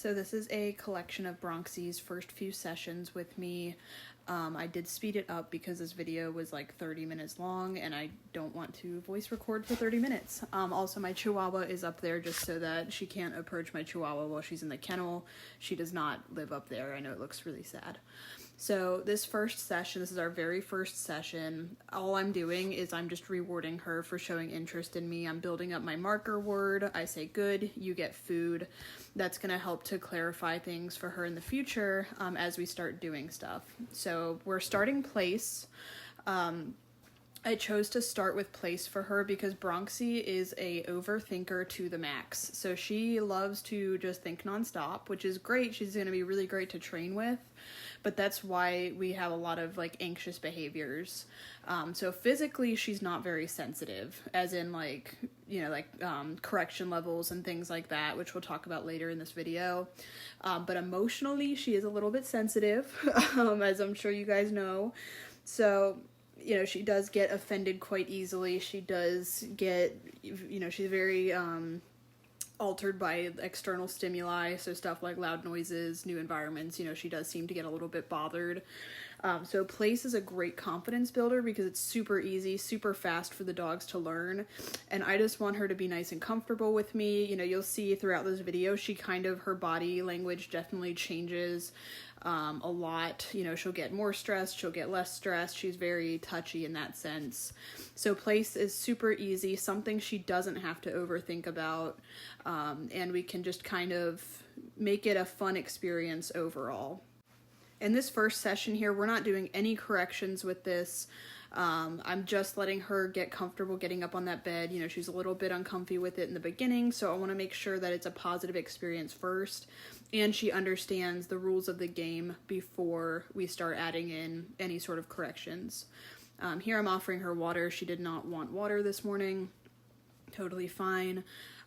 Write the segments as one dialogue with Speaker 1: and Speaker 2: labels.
Speaker 1: So this is a collection of Bronxie's first few sessions with me. I did speed it up because this video was like 30 minutes long and I don't want to voice record for 30 minutes. Also, my Chihuahua is up there just so that she can't approach my Chihuahua while she's in the kennel. She does not live up there. I know it looks really sad. So this first session, this is our very first session. All I'm doing is I'm just rewarding her for showing interest in me. I'm building up my marker word. I say, good, you get food. That's going to help to clarify things for her in the future as we start doing stuff. So we're starting place. I chose to start with place for her because Bronxie is a overthinker to the max. So she loves to just think nonstop, which is great. She's going to be really great to train with. But that's why we have a lot of like anxious behaviors. So physically, she's not very sensitive, as in like, correction levels and things like that, which we'll talk about later in this video. But emotionally, she is a little bit sensitive, as I'm sure you guys know. So, she does get offended quite easily. She does get, she's very altered by external stimuli, so stuff like loud noises, new environments. She does seem to get a little bit bothered. So place is a great confidence builder because it's super easy, super fast for the dogs to learn, and I just want her to be nice and comfortable with me. You'll see throughout this video, her body language definitely changes a lot. She'll get more stressed, she'll get less stressed. She's very touchy in that sense. So place is super easy, something she doesn't have to overthink about, and we can just kind of make it a fun experience overall. In this first session here, we're not doing any corrections with this. I'm just letting her get comfortable getting up on that bed. She's a little bit uncomfy with it in the beginning, so I want to make sure that it's a positive experience first, and she understands the rules of the game before we start adding in any sort of corrections. Here I'm offering her water. She did not want water this morning. Totally fine.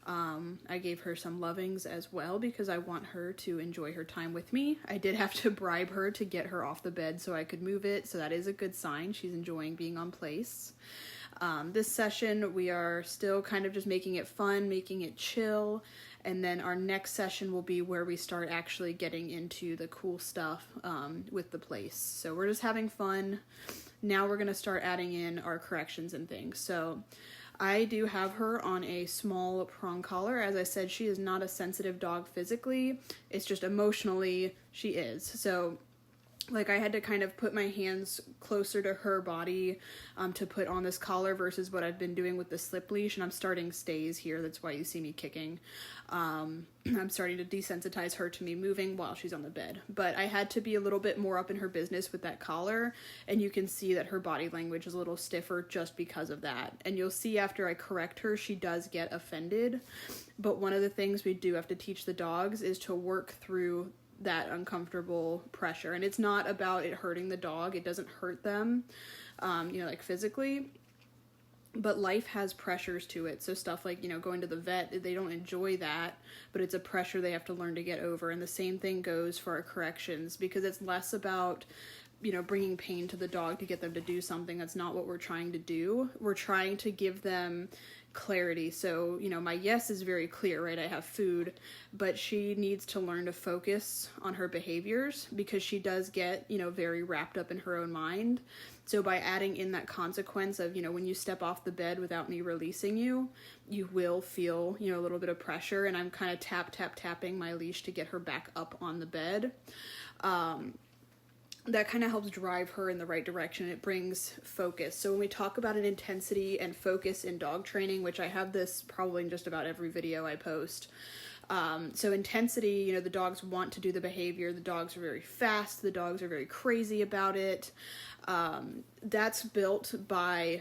Speaker 1: I gave her some lovings as well because I want her to enjoy her time with me. I did have to bribe her to get her off the bed so I could move it, so that is a good sign. She's enjoying being on place. This session, we are still kind of just making it fun, making it chill, and then our next session will be where we start actually getting into the cool stuff with the place. So we're just having fun. Now we're going to start adding in our corrections and things. So I do have her on a small prong collar. As I said, she is not a sensitive dog physically. It's just emotionally she is. So I had to kind of put my hands closer to her body to put on this collar versus what I've been doing with the slip leash, and I'm starting stays here. That's why you see me kicking. I'm starting to desensitize her to me moving while she's on the bed. But I had to be a little bit more up in her business with that collar, and you can see that her body language is a little stiffer just because of that. And you'll see after I correct her, she does get offended. But one of the things we do have to teach the dogs is to work through that uncomfortable pressure, and it's not about it hurting the dog. It doesn't hurt them physically, but life has pressures to it. So stuff like going to the vet, they don't enjoy that, but it's a pressure they have to learn to get over. And the same thing goes for our corrections, because it's less about bringing pain to the dog to get them to do something. That's not what we're trying to do. We're trying to give them clarity. So, my yes is very clear, right? I have food, but she needs to learn to focus on her behaviors because she does get, very wrapped up in her own mind. So by adding in that consequence of, when you step off the bed without me releasing you, you will feel, a little bit of pressure, and I'm kind of tapping my leash to get her back up on the bed. That kind of helps drive her in the right direction. It brings focus. So when we talk about an intensity and focus in dog training, which I have this probably in just about every video I post. So intensity, the dogs want to do the behavior. The dogs are very fast. The dogs are very crazy about it. That's built by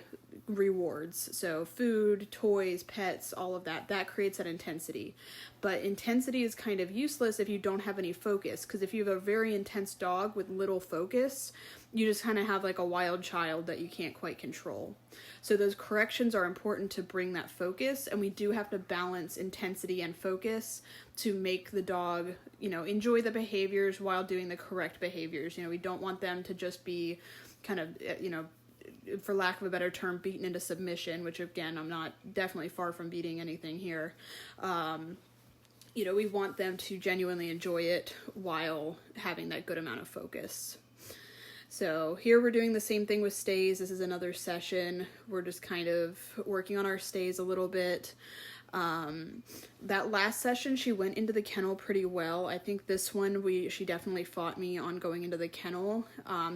Speaker 1: rewards. So food, toys, pets, all of that, that creates that intensity. But intensity is kind of useless if you don't have any focus, because if you have a very intense dog with little focus, you just kind of have like a wild child that you can't quite control. So those corrections are important to bring that focus, and we do have to balance intensity and focus to make the dog, enjoy the behaviors while doing the correct behaviors. We don't want them to just be kind of, for lack of a better term, beaten into submission, which again, I'm not definitely far from beating anything here. you know, we want them to genuinely enjoy it while having that good amount of focus. So here we're doing the same thing with stays. This is another session. We're just kind of working on our stays a little bit. That last session, she went into the kennel pretty well. I think this one, she definitely fought me on going into the kennel.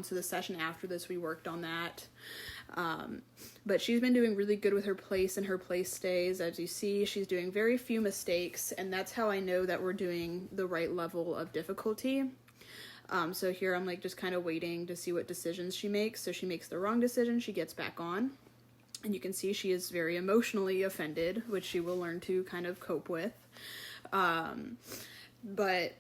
Speaker 1: So the session after this, we worked on that. But she's been doing really good with her place and her place stays. As you see, she's doing very few mistakes, and that's how I know that we're doing the right level of difficulty. So here I'm like just kind of waiting to see what decisions she makes. So she makes the wrong decision, she gets back on. And you can see she is very emotionally offended, which she will learn to kind of cope with. But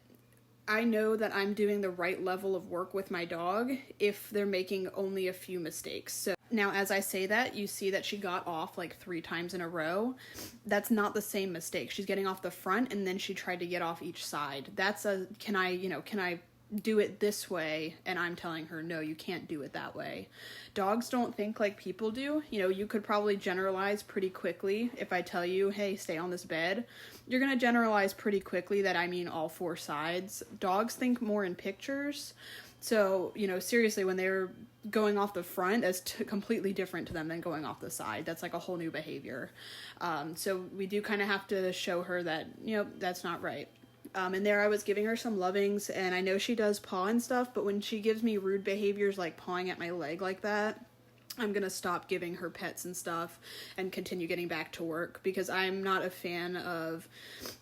Speaker 1: I know that I'm doing the right level of work with my dog if they're making only a few mistakes. So now, as I say that, you see that she got off like 3 times in a row. That's not the same mistake. She's getting off the front and then she tried to get off each side. That's can I do it this way? And I'm telling her, no, you can't do it that way. Dogs don't think like people do. You know, you could probably generalize pretty quickly. If I tell you, hey, stay on this bed, you're going to generalize pretty quickly that I mean all 4 sides. Dogs think more in pictures. So, you know, seriously, when they're going off the front, that's completely different to them than going off the side. That's like a whole new behavior. So we do kind of have to show her that, you know, that's not right. And there I was giving her some lovings, and I know she does paw and stuff, but when she gives me rude behaviors like pawing at my leg like that, I'm going to stop giving her pets and stuff and continue getting back to work, because I'm not a fan of,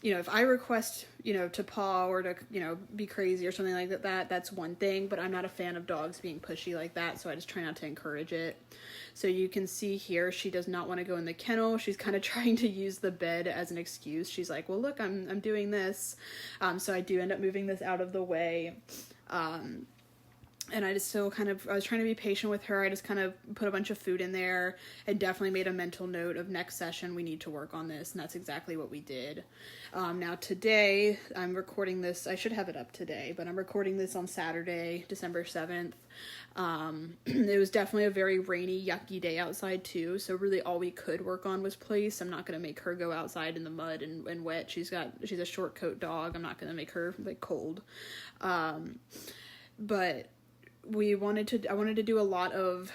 Speaker 1: you know, if I request, you know, to paw or to, you know, be crazy or something like that, that's one thing, but I'm not a fan of dogs being pushy like that, so I just try not to encourage it. So you can see here, she does not want to go in the kennel. She's kind of trying to use the bed as an excuse. She's like, well, look, I'm doing this. So I do end up moving this out of the way. And I just still I was trying to be patient with her. I just kind of put a bunch of food in there and definitely made a mental note of next session, we need to work on this. And that's exactly what we did. Now today, I'm recording this, I should have it up today, but I'm recording this on Saturday, December 7th. It was definitely a very rainy, yucky day outside too. So really all we could work on was place. I'm not going to make her go outside in the mud and wet. She's a short coat dog. I'm not going to make her like cold. But I wanted to do a lot of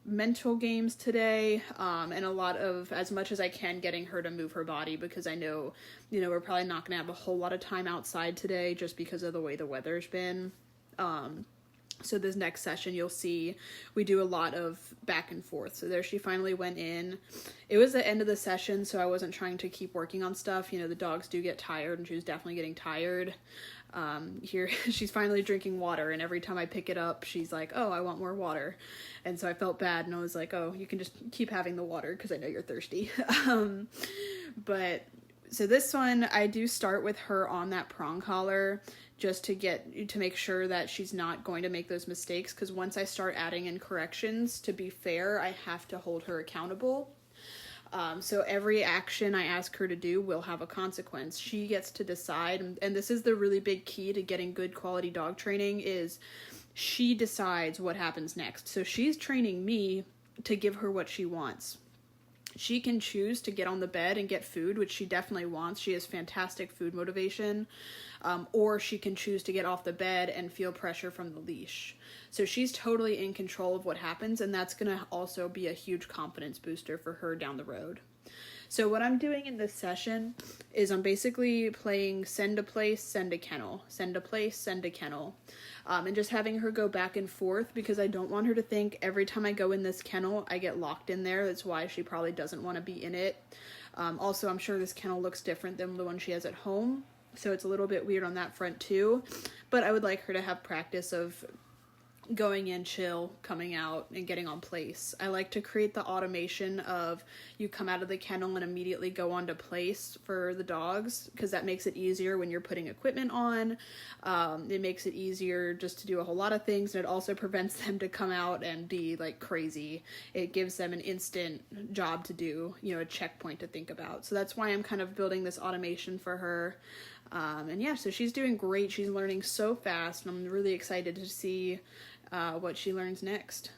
Speaker 1: mental games today, and a lot of, as much as I can, getting her to move her body, because I know, you know, we're probably not going to have a whole lot of time outside today just because of the way the weather's been. So this next session, you'll see we do a lot of back and forth. So there she finally went in. It was the end of the session, so I wasn't trying to keep working on stuff. You know, the dogs do get tired, and she was definitely getting tired. Here she's finally drinking water, and every time I pick it up, she's like, oh, I want more water. And so I felt bad, and I was like, oh, you can just keep having the water because I know you're thirsty. But so this one, I do start with her on that prong collar, just to make sure that she's not going to make those mistakes, because once I start adding in corrections, to be fair, I have to hold her accountable. So every action I ask her to do will have a consequence. She gets to decide, and this is the really big key to getting good quality dog training, is she decides what happens next. So she's training me to give her what she wants. She can choose to get on the bed and get food, which she definitely wants. She has fantastic food motivation. Or she can choose to get off the bed and feel pressure from the leash. So she's totally in control of what happens, and that's going to also be a huge confidence booster for her down the road. So what I'm doing in this session is I'm basically playing send to place, send to kennel, send to place, send to kennel. And just having her go back and forth, because I don't want her to think every time I go in this kennel, I get locked in there. That's why she probably doesn't want to be in it. Also, I'm sure this kennel looks different than the one she has at home, so it's a little bit weird on that front too. But I would like her to have practice of going in, chill, coming out, and getting on place. I like to create the automation of you come out of the kennel and immediately go on to place for the dogs, because that makes it easier when you're putting equipment on. It makes it easier just to do a whole lot of things, and it also prevents them to come out and be like crazy. It gives them an instant job to do, you know, a checkpoint to think about. So that's why I'm kind of building this automation for her. And yeah, so she's doing great. She's learning so fast, and I'm really excited to see what she learns next.